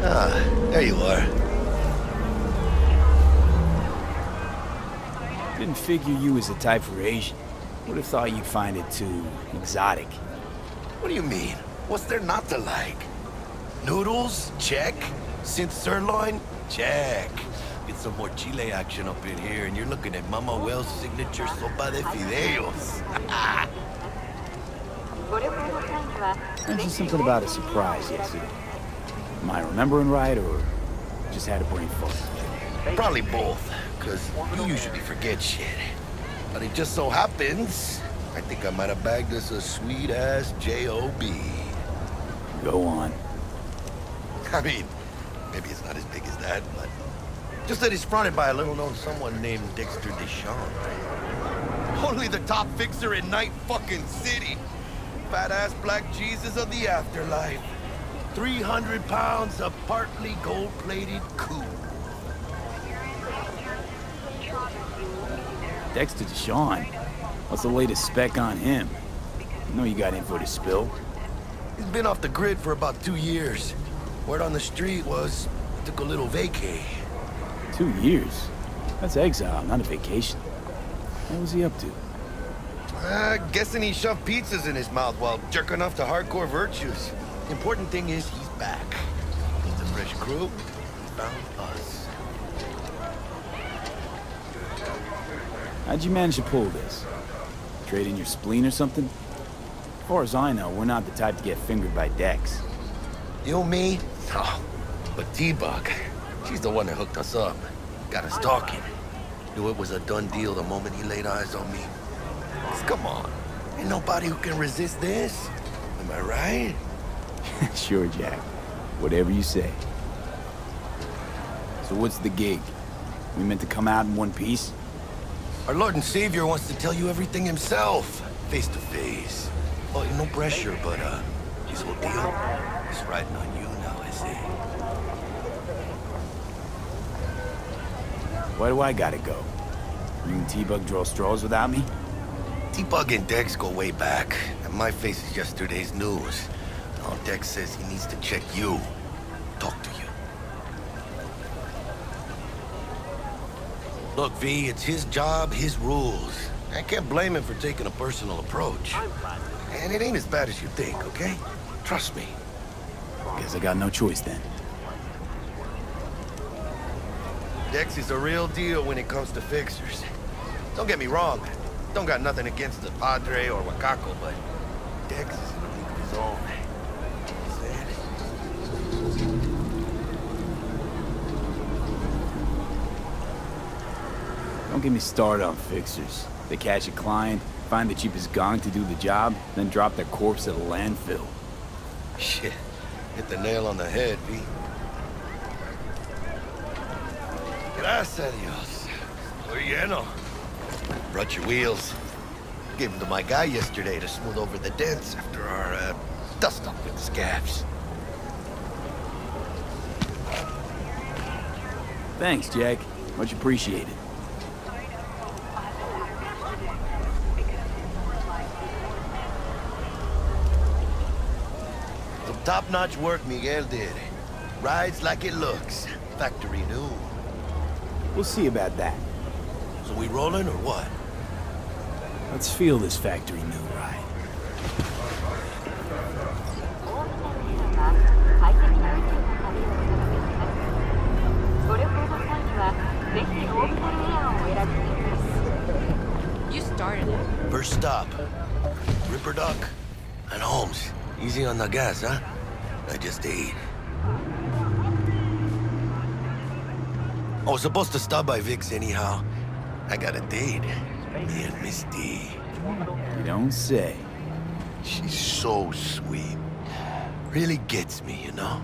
Ah, there you are. Didn't figure you was the type for Asian. Would have thought you'd find it too exotic. What do you mean? What's there not to like? Noodles? Check. Synth sirloin? Check. Get some more chile action up in here, and you're looking at Mama Wells' signature sopa de fideos. Mentioned something about a surprise yesterday. Am I remembering right, or just had a brain fart? Probably both, because you usually forget shit. But it just so happens, I think I might have bagged us a sweet-ass J.O.B. Go on. I mean, maybe it's not as big as that, but just that it's fronted by a little-known someone named Dexter Deshawn. Only the top fixer in Night fucking City. Fat-ass black Jesus of the afterlife. 300 pounds of partly gold-plated coup. Dexter Deshawn. What's the latest spec on him? I know you got info to spill. He's been off the grid for about 2 years. Word on the street was he took a little vacay. 2 years? That's exile, not a vacation. What was he up to? Guessing he shoved pizzas in his mouth while jerking off to hardcore virtues. The important thing is he's back. He's a fresh crew. He found us. How'd you manage to pull this? Trade in your spleen or something? As far as I know, we're not the type to get fingered by Dex. You, me? No. But T-Bug, she's the one that hooked us up. Got us talking. Knew it was a done deal the moment he laid eyes on me. 'Cause come on, ain't nobody who can resist this. Am I right? Sure, Jack. Whatever you say. So what's the gig? We meant to come out in one piece? Our Lord and Savior wants to tell you everything himself, face to face. Oh, no pressure, but his whole deal is riding on you now, I say. Why do I gotta go? You and T-Bug draw straws without me? T-Bug and Dex go way back, and my face is yesterday's news. Now Dex says he needs to check you, talk to you. Look, V, it's his job, his rules. I can't blame him for taking a personal approach. And it ain't as bad as you think, okay? Trust me. Guess I got no choice then. Dex is a real deal when it comes to fixers. Don't get me wrong. Don't got nothing against the Padre or Wakako, but Dex is in a league of his own. Don't get me started on fixers. They catch a client, find the cheapest gong to do the job, then drop their corpse at a landfill. Shit. Hit the nail on the head, V. Gracias a Dios. Muy lleno. Brought your wheels. Gave them to my guy yesterday to smooth over the dents after our, dust-up with the scabs. Thanks, Jack. Much appreciated. Some top-notch work Miguel did. Rides like it looks. Factory new. We'll see about that. So we rolling or what? Let's feel this factory new ride. You started it. First stop. Ripper Duck and Holmes. Easy on the gas, huh? I just ate. I was supposed to stop by Vic's anyhow. I got a date. Me and Misty. You don't say. She's so sweet. Really gets me, you know?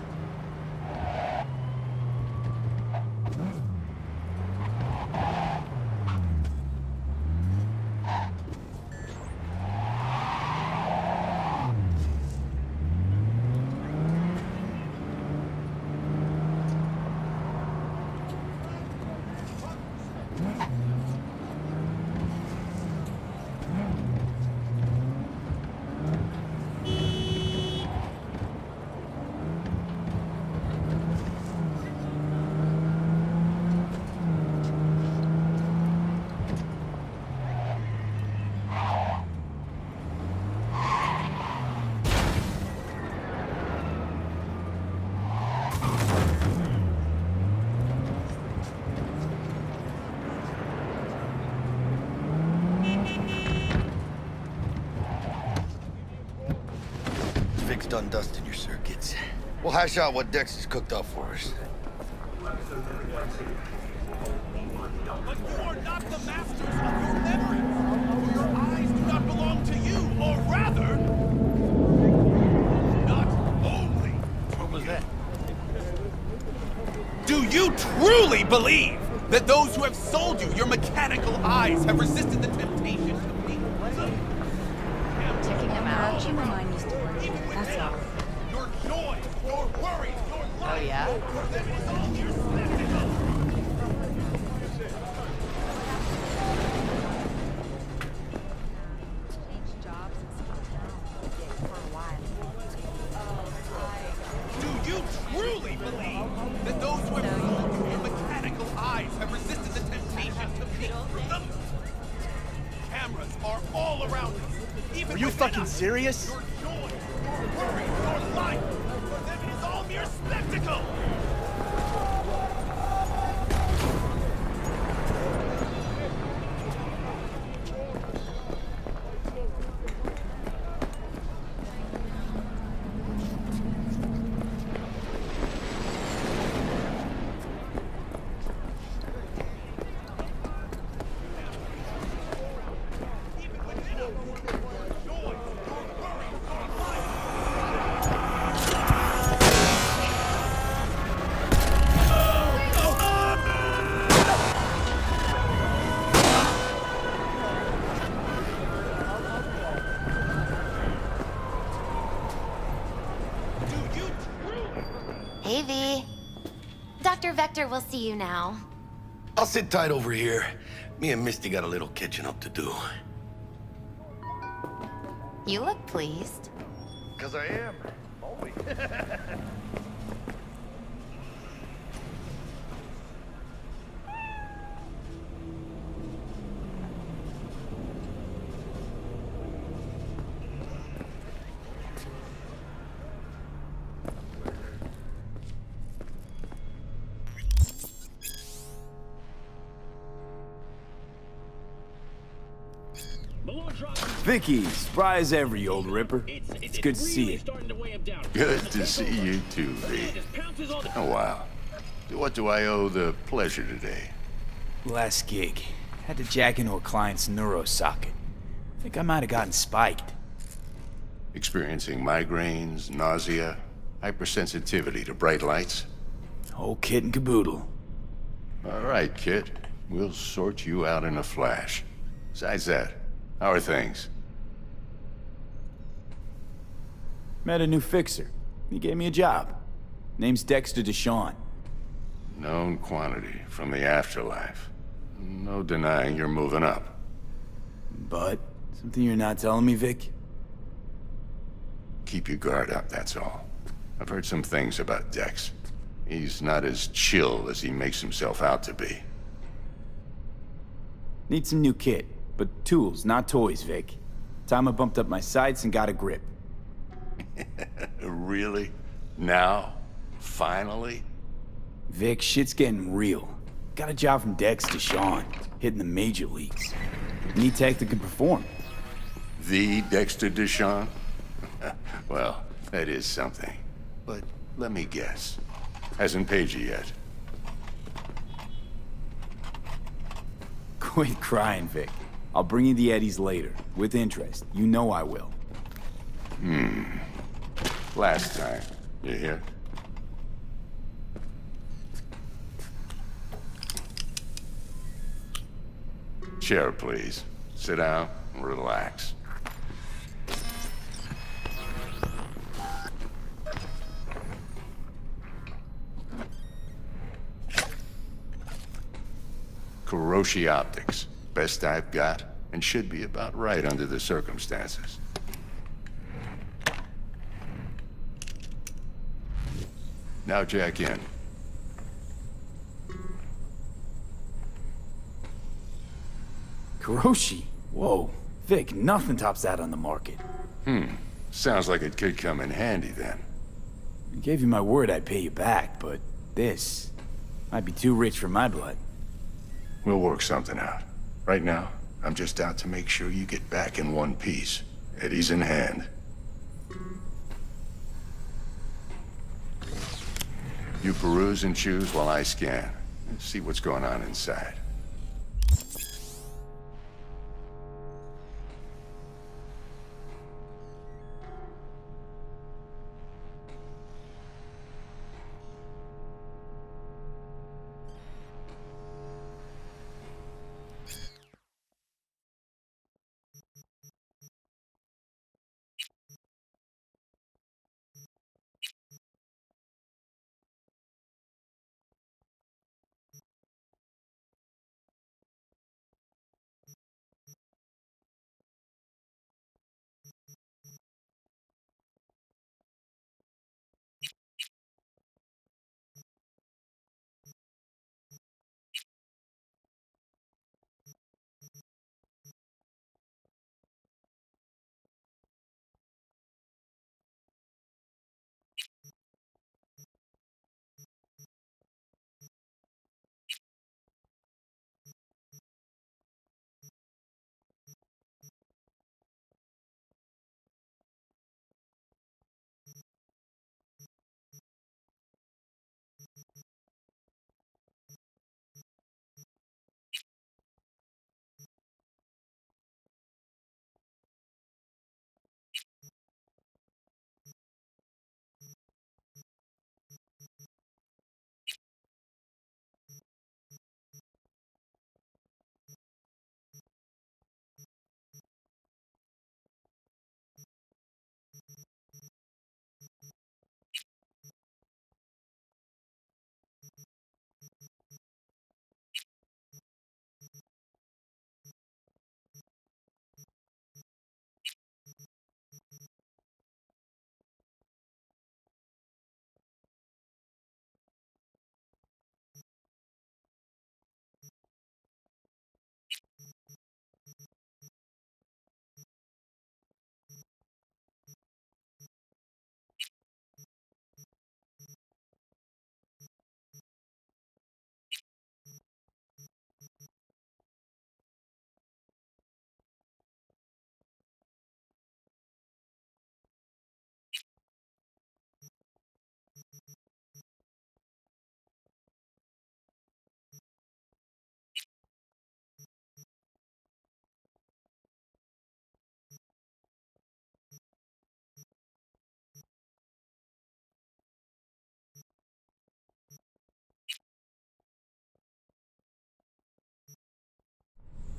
Vic's done dusting your circuits. We'll hash out what Dex has cooked up for us. But you are not the masters of your memories. Your eyes do not belong to you, or rather, not only. What was that? Do you truly believe that those who have sold you your mechanical eyes have resisted the temptation to make them? Checking them out. You remind me story. That's all. Your joy, your worries, your life. Oh, yeah? That is all your spectacle. Change jobs and stuff now. For a while. Do you truly believe that those who have sold you your mechanical eyes have resisted the temptation to peek through them? Cameras are all around us. Even Are you within fucking us. serious? Your joy, your worry, your life. For them it is all mere spectacle. Even within us. Your joy, your worry, your life. Do you truly? Hey, V. Dr. Vector will see you now. I'll sit tight over here. Me and Misty got a little catching up to do. You look pleased. 'Cause I am. Always. Vicky, spry as ever, you old ripper. It's good to see you. Good to see you too, V. Oh, wow. What do I owe the pleasure today? Last gig. Had to jack into a client's neuro socket. Think I might have gotten spiked. Experiencing migraines, nausea, hypersensitivity to bright lights? Whole kit and caboodle. All right, kid. We'll sort you out in a flash. Besides that, how are things? Met a new fixer. He gave me a job. Name's Dexter Deshawn. Known quantity from the afterlife. No denying you're moving up. But, something you're not telling me, Vic? Keep your guard up, that's all. I've heard some things about Dex. He's not as chill as he makes himself out to be. Need some new kit, but tools, not toys, Vic. Time I bumped up my sights and got a grip. Really? Now? Finally? Vic, shit's getting real. Got a job from Dex Deshawn, hitting the major leagues. Need tech that can perform. The Dexter Deshawn? Well, that is something. But let me guess. Hasn't paid you yet. Quit crying, Vic. I'll bring you the eddies later, with interest. You know I will. Last time. You hear? Chair, please. Sit down and relax. Kuroshi Optics. Best I've got, and should be about right under the circumstances. Now jack in. Kuroshi? Whoa. Vic, nothing tops that on the market. Sounds like it could come in handy then. I gave you my word I'd pay you back, but this might be too rich for my blood. We'll work something out. Right now, I'm just out to make sure you get back in one piece. Eddie's in hand. You peruse and choose while I scan. See what's going on inside.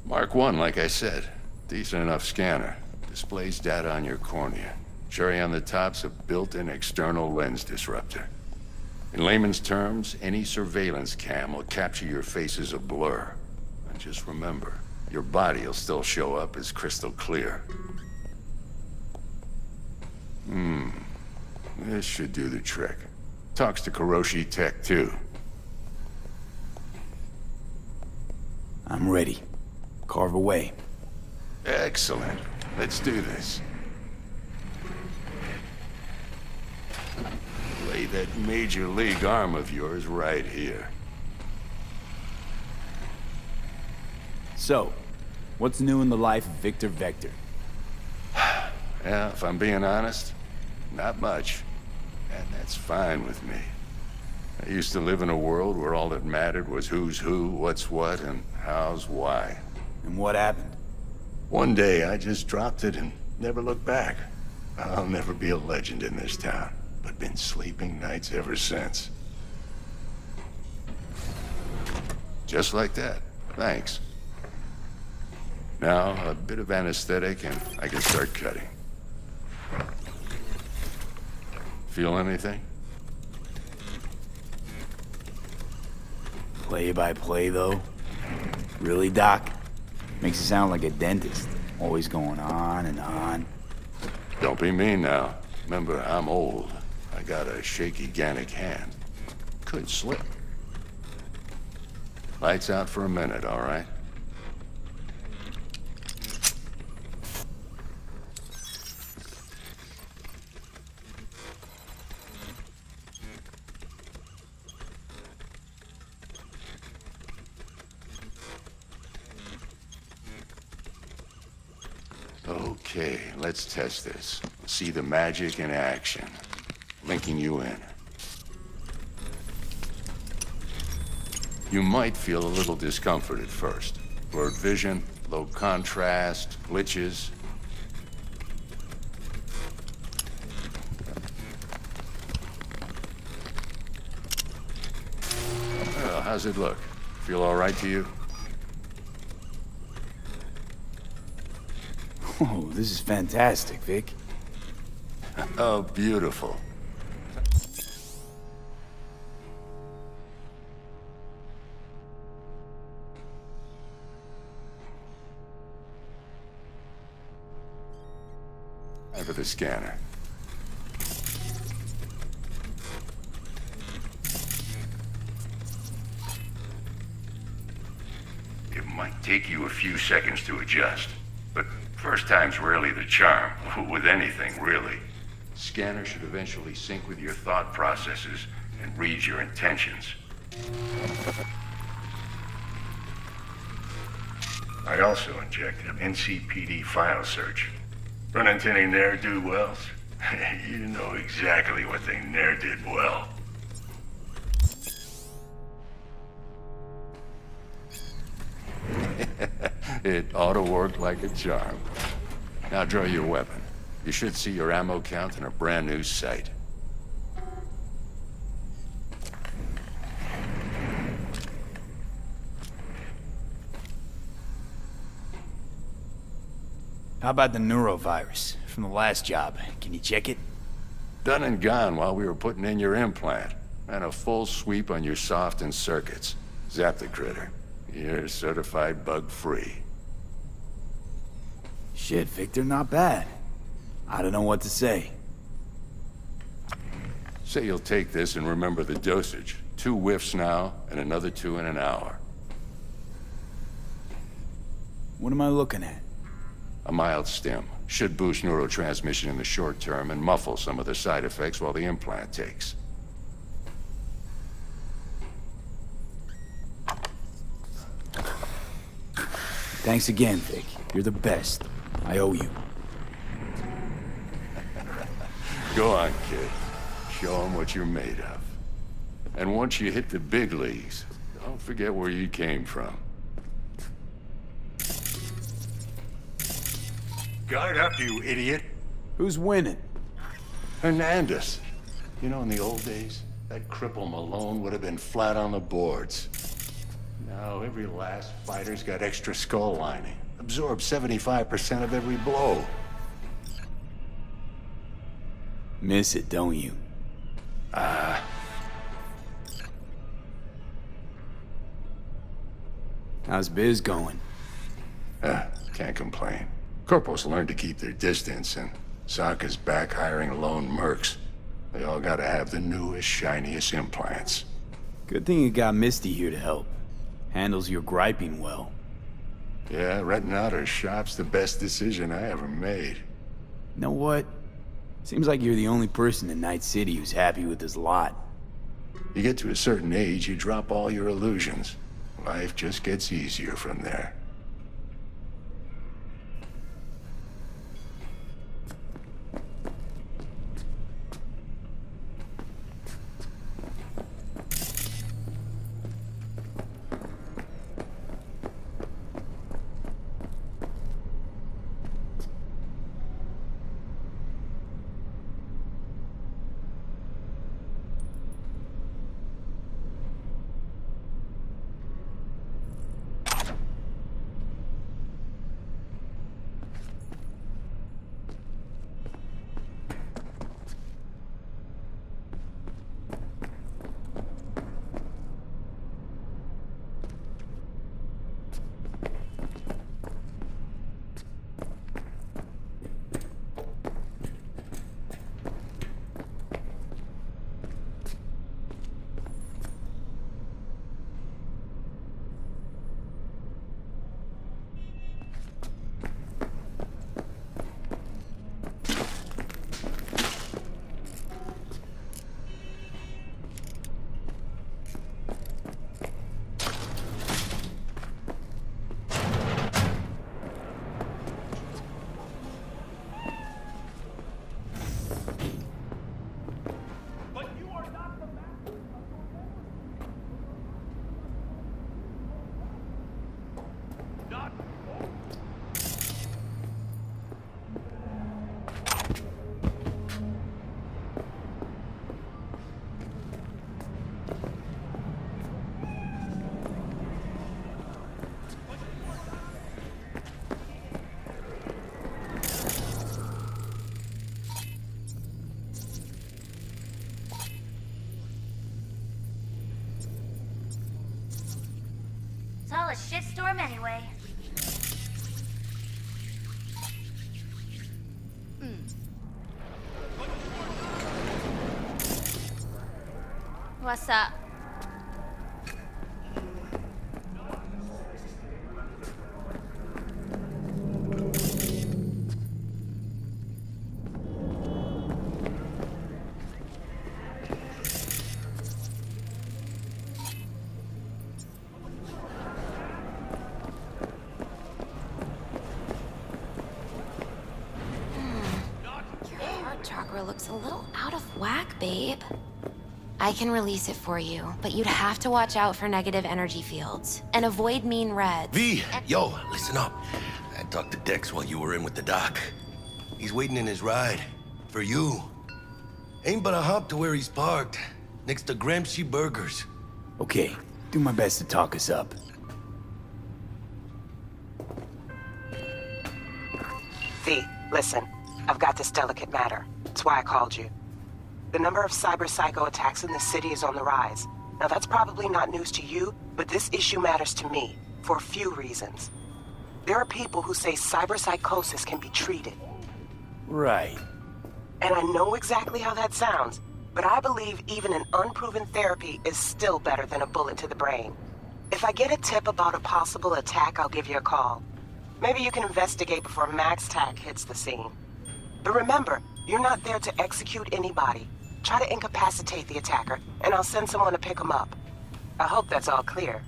Mark 1, like I said. Decent enough scanner. Displays data on your cornea. Cherry on the top's a built-in external lens disruptor. In layman's terms, any surveillance cam will capture your face as a blur. And just remember, your body will still show up as crystal clear. This should do the trick. Talks to Kuroshi Tech, too. I'm ready. Carve away. Excellent. Let's do this. Lay that major league arm of yours right here. So, what's new in the life of Victor Vector? Yeah, if I'm being honest, not much. And that's fine with me. I used to live in a world where all that mattered was who's who, what's what, and how's why. And what happened? One day, I just dropped it and never looked back. I'll never be a legend in this town, but been sleeping nights ever since. Just like that. Thanks. Now, a bit of anesthetic and I can start cutting. Feel anything? Play by play, though? Really, Doc? Makes you sound like a dentist. Always going on and on. Don't be mean now. Remember, I'm old. I got a shaky Gannic hand. Could slip. Lights out for a minute, all right? Okay, let's test this. See the magic in action. Linking you in. You might feel a little discomfort at first. Blurred vision, low contrast, glitches. Well, how's it look? Feel all right to you? Oh, this is fantastic, Vic. Oh, beautiful. Time for the scanner. It might take you a few seconds to adjust, but first time's rarely the charm, with anything, really. Scanner should eventually sync with your thought processes and read your intentions. I also injected an NCPD file search. Run into any ne'er-do-wells? You know exactly what they ne'er did well. It ought to work like a charm. Now draw your weapon. You should see your ammo count in a brand new sight. How about the neurovirus from the last job? Can you check it? Done and gone while we were putting in your implant. And a full sweep on your soft and circuits. Zap the critter. You're certified bug-free. Shit, Victor, not bad. I don't know what to say. Say you'll take this and remember the dosage. 2 whiffs now, and another 2 in an hour. What am I looking at? A mild stim. Should boost neurotransmission in the short term and muffle some of the side effects while the implant takes. Thanks again, Vic. You're the best. I owe you. Go on, kid. Show 'em what you're made of. And once you hit the big leagues, don't forget where you came from. Guard up, you idiot. Who's winning? Hernandez. You know, in the old days, that cripple Malone would have been flat on the boards. Now, every last fighter's got extra skull lining. Absorbs 75% of every blow. Miss it, don't you? How's biz going? Can't complain. Corporals learn to keep their distance, and Sokka's back hiring lone mercs. They all gotta have the newest, shiniest implants. Good thing you got Misty here to help. Handles your griping well. Yeah, renting out her shop's the best decision I ever made. Know what? Seems like you're the only person in Night City who's happy with this lot. You get to a certain age, you drop all your illusions. Life just gets easier from there. a shitstorm anyway. What's up? Your heart chakra looks a little out of whack, babe. I can release it for you, but you'd have to watch out for negative energy fields and avoid mean reds. V, yo, listen up. I talked to Dex while you were in with the doc. He's waiting in his ride. For you. Ain't but a hop to where he's parked. Next to Gramsci Burgers. Okay, do my best to talk us up. V, listen. I've got this delicate matter. That's why I called you. The number of cyber-psycho attacks in the city is on the rise. Now that's probably not news to you, but this issue matters to me, for a few reasons. There are people who say cyberpsychosis can be treated. Right. And I know exactly how that sounds, but I believe even an unproven therapy is still better than a bullet to the brain. If I get a tip about a possible attack, I'll give you a call. Maybe you can investigate before Max Tack hits the scene. But remember, you're not there to execute anybody. Try to incapacitate the attacker, and I'll send someone to pick him up. I hope that's all clear.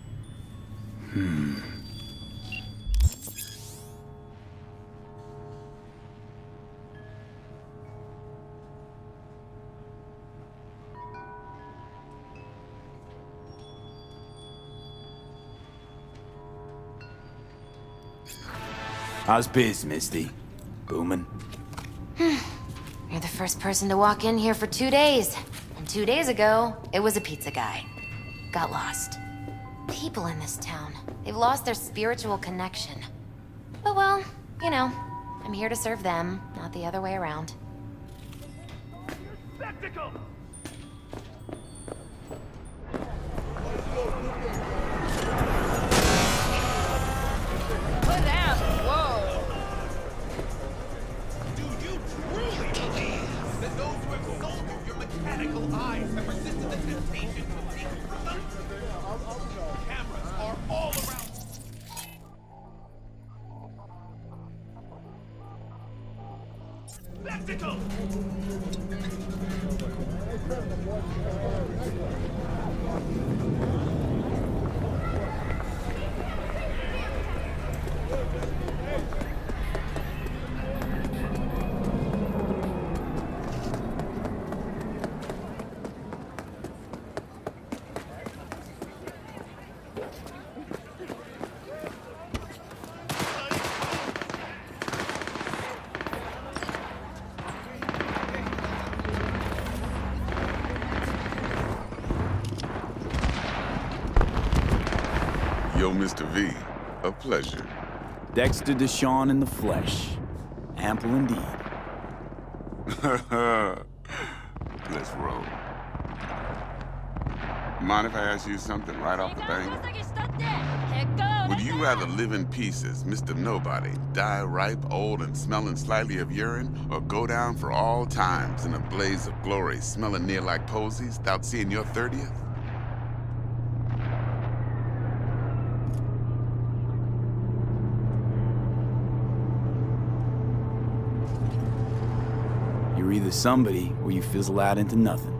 How's biz, Misty? Booming? You're the first person to walk in here for 2 days. And 2 days ago, it was a pizza guy. Got lost. People in this town, they've lost their spiritual connection. But well, you know, I'm here to serve them, not the other way around. Spectacle! Put down. Whoa. Do you truly believe that those who have sold you your mechanical eyes have resisted the temptation to peek through them? Cameras are all around. Spectacle! Yo, Mr. V, a pleasure. Dexter Deshawn in the flesh. Ample indeed. Let's roll. Mind if I ask you something right off the bang? Would you rather live in pieces, Mr. Nobody, die ripe, old, and smelling slightly of urine, or go down for all times in a blaze of glory, smelling near like posies, without seeing your 30th? You're either somebody or you fizzle out into nothing.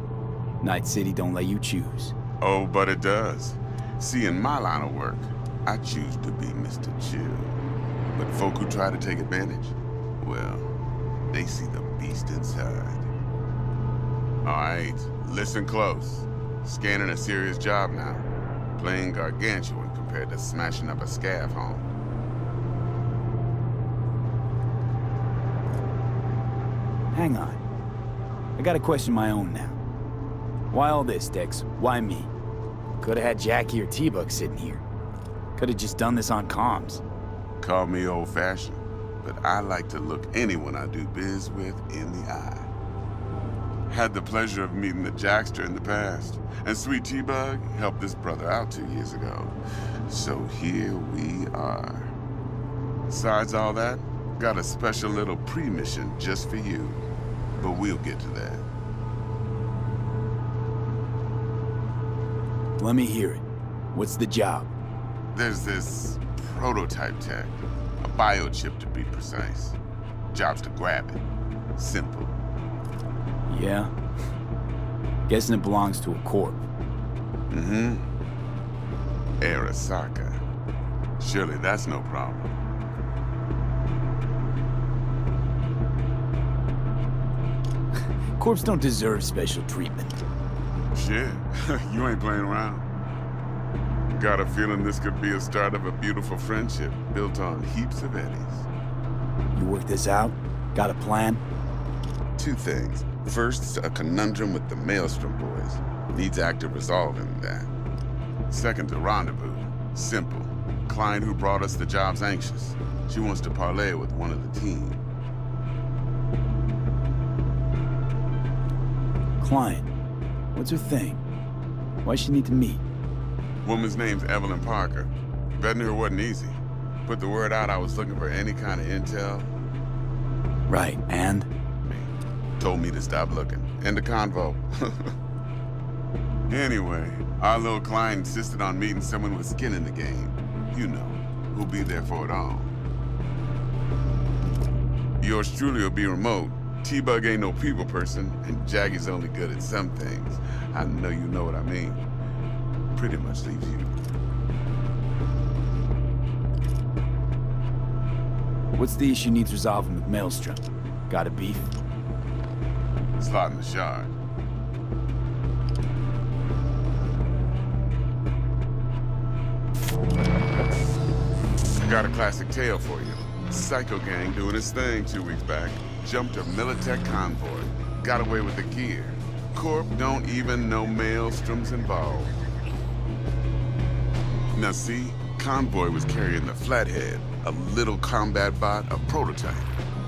Night City don't let you choose. Oh, but it does. See, in my line of work, I choose to be Mr. Chill. But folk who try to take advantage, well, they see the beast inside. All right, listen close. Scanning a serious job now. Playing gargantuan compared to smashing up a scav home. Hang on. I got a question my own now. Why all this, Dex? Why me? Could've had Jackie or T-Bug sitting here. Could've just done this on comms. Call me old-fashioned, but I like to look anyone I do biz with in the eye. Had the pleasure of meeting the Jackster in the past, and Sweet T-Bug helped this brother out 2 years ago. So here we are. Besides all that, got a special little pre-mission just for you. But we'll get to that. Let me hear it. What's the job? There's this prototype tech, a biochip to be precise. Job's to grab it. Simple. Yeah? Guessing it belongs to a corp. Mm-hmm. Arasaka. Surely that's no problem. Corps don't deserve special treatment. Shit, you ain't playing around. Got a feeling this could be a start of a beautiful friendship built on heaps of eddies. You work this out? Got a plan? 2 things. First, a conundrum with the Maelstrom boys. Needs active resolving that. Second, a rendezvous. Simple. Client who brought us the job's anxious. She wants to parlay with one of the team. Client. What's her thing? Why she need to meet? Woman's name's Evelyn Parker. Vetting her wasn't easy. Put the word out I was looking for any kind of intel. Right, and? Told me to stop looking. End of convo. Anyway, our little client insisted on meeting someone with skin in the game. You know, who'll be there for it all. Yours truly will be remote. T-Bug ain't no people person, and Jaggy's only good at some things. I know you know what I mean. Pretty much leaves you. What's the issue needs resolving with Maelstrom? Got a beef? Slot in the shard. I got a classic tale for you. Psycho gang doing his thing 2 weeks back. Jumped a Militech convoy. Got away with the gear. Corp don't even know Maelstrom's involved. Now see, convoy was carrying the Flathead, a little combat bot, a prototype.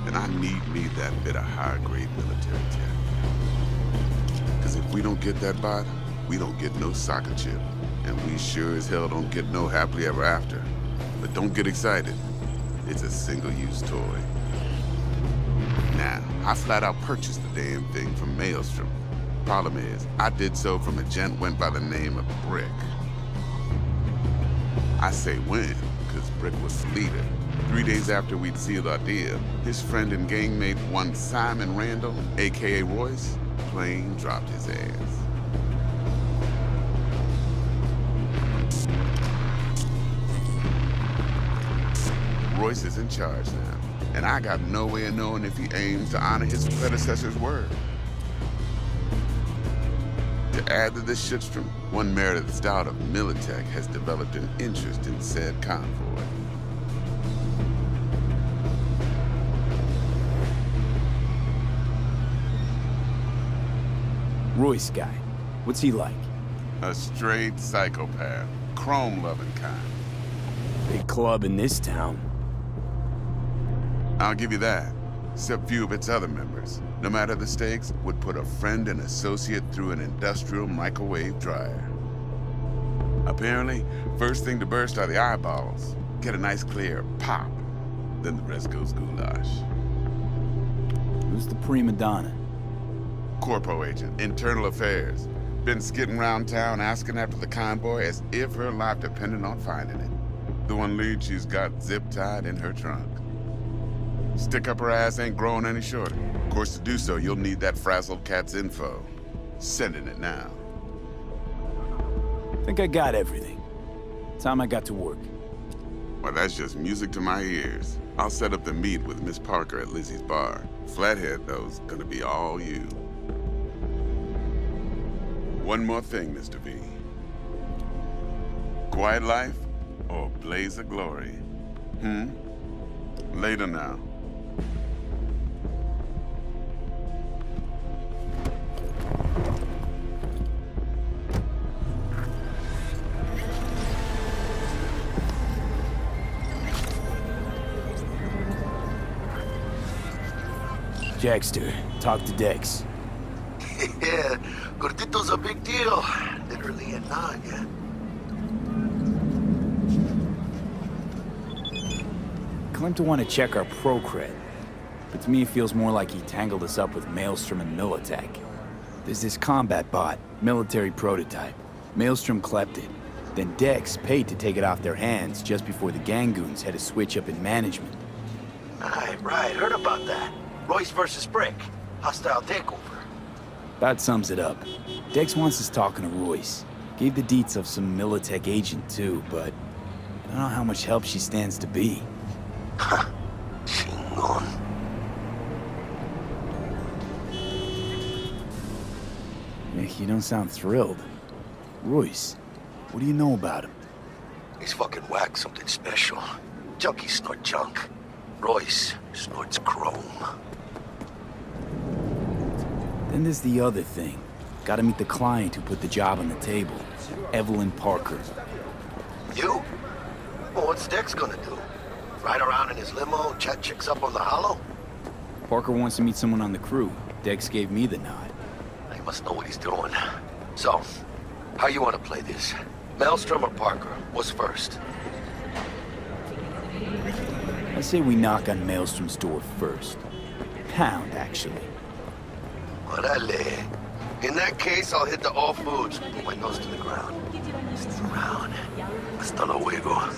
And I need me that bit of high-grade military tech. Because if we don't get that bot, we don't get no soccer chip. And we sure as hell don't get no happily ever after. But don't get excited. It's a single-use toy. Now, I flat out purchased the damn thing from Maelstrom. Problem is, I did so from a gent went by the name of Brick. I say when, because Brick was the leader. 3 days after we'd sealed our deal, his friend and gangmate, one Simon Randall, a.k.a. Royce, plain dropped his ass. Royce is in charge now, and I got no way of knowing if he aims to honor his predecessor's word. To add to this shitstrom, one Meredith out of Militech has developed an interest in said convoy. Royce guy. What's he like? A straight psychopath, chrome-loving kind. Big club in this town. I'll give you that. Except few of its other members, no matter the stakes, would put a friend and associate through an industrial microwave dryer. Apparently, first thing to burst are the eyeballs. Get a nice clear pop. Then the rest goes goulash. Who's the prima donna? Corpo agent, internal affairs. Been skidding around town asking after the convoy as if her life depended on finding it. The one lead she's got zip-tied in her trunk. Stick up her ass ain't growing any shorter. Of course, to do so, you'll need that frazzled cat's info. Sending it now. Think I got everything. Time I got to work. Well, that's just music to my ears. I'll set up the meet with Miss Parker at Lizzie's bar. Flathead, though's gonna be all you. One more thing, Mr. V. Quiet life or blaze of glory? Later now. Jackster, talk to Dex. Yeah, Gordito's a big deal. Literally a nine. Claimed to want to check our pro cred, but to me it feels more like he tangled us up with Maelstrom and Militech. There's this combat bot, military prototype. Maelstrom clept it. Then Dex paid to take it off their hands just before the Gangoons had a switch up in management. Right, heard about that. Royce versus Brick. Hostile takeover. That sums it up. Dex wants us talking to Royce. Gave the deets of some Militech agent too, but I don't know how much help she stands to be. Chingon. You don't sound thrilled. Royce, what do you know about him? He's fucking whack, something special. Junkies snort junk. Royce snorts chrome. Then there's the other thing. Gotta meet the client who put the job on the table. Evelyn Parker. You? Well, what's Dex gonna do? Ride around in his limo, chat chicks up on the hollow? Parker wants to meet someone on the crew. Dex gave me the nod. He must know what he's doing. So, how you want to play this? Maelstrom or Parker? What's first? I say we knock on Maelstrom's door first. Pound, actually. Orale. In that case, I'll hit the all foods. Put my nose to the ground. Stick around. Hasta luego.